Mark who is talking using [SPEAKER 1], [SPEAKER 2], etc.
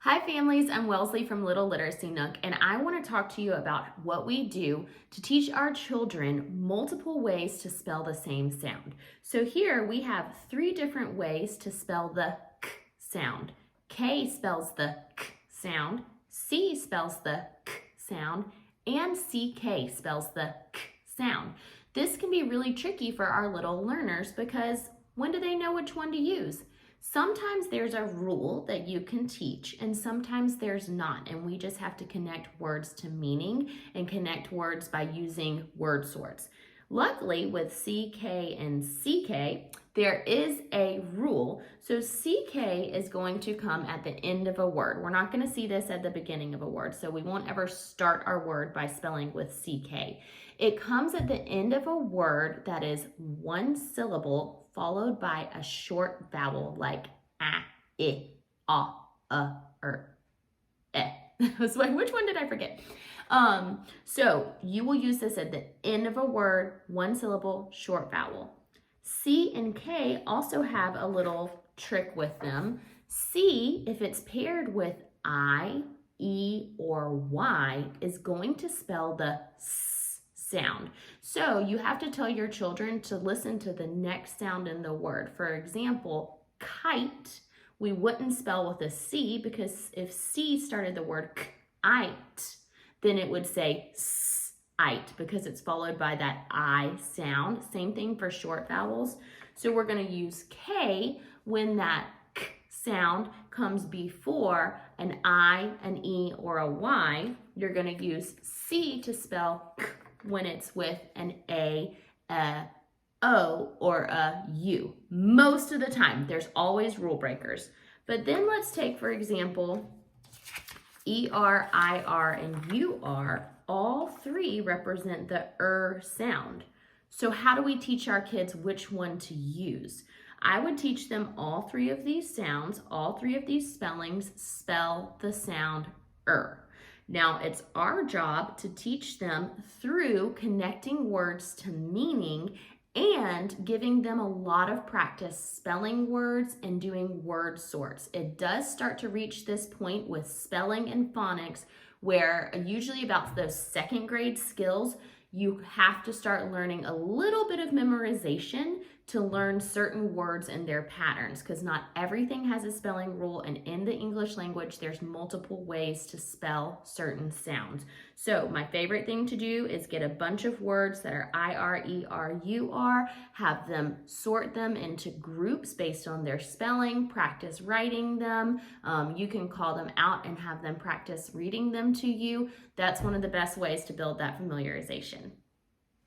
[SPEAKER 1] Hi families, I'm Wellesley from Little Literacy Nook, and I want to talk to you about what we do to teach our children multiple ways to spell the same sound. So here we have 3 different ways to spell the k sound. K spells the k sound, C spells the k sound, and CK spells the k sound. This can be really tricky for our little learners because when do they know which one to use? Sometimes there's a rule that you can teach and sometimes there's not, and we just have to connect words to meaning and connect words by using word sorts. Luckily with CK and CK, there is a rule. So CK is going to come at the end of a word. We're not going to see this at the beginning of a word, so we won't ever start our word by spelling with CK. It comes at the end of a word that is one syllable followed by a short vowel like a, eh. So which one did I forget? So you will use this at the end of a word, one syllable, short vowel. C and K also have a little trick with them. C, if it's paired with I, E, or Y, is going to spell the S sound. So you have to tell your children to listen to the next sound in the word. For example, kite, we wouldn't spell with a C because if C started the word kite, then it would say s-ite because it's followed by that I sound. Same thing for short vowels. So we're going to use K when that k sound comes before an I, an E, or a Y. You're going to use C to spell k when it's with an A, O, or a U. Most of the time, there's always rule breakers. But then let's take, for example, ER, IR, and UR. All 3 represent the sound. So how do we teach our kids which one to use? I would teach them all 3 of these sounds, all 3 of these spellings spell the sound Now, it's our job to teach them through connecting words to meaning and giving them a lot of practice spelling words and doing word sorts. It does start to reach this point with spelling and phonics where usually about those 2nd grade skills, you have to start learning a little bit of memorization to learn certain words and their patterns because not everything has a spelling rule, and in the English language there's multiple ways to spell certain sounds. So my favorite thing to do is get a bunch of words that are IR, ER, UR, have them sort them into groups based on their spelling, practice writing them. You can call them out and have them practice reading them to you. That's one of the best ways to build that familiarization.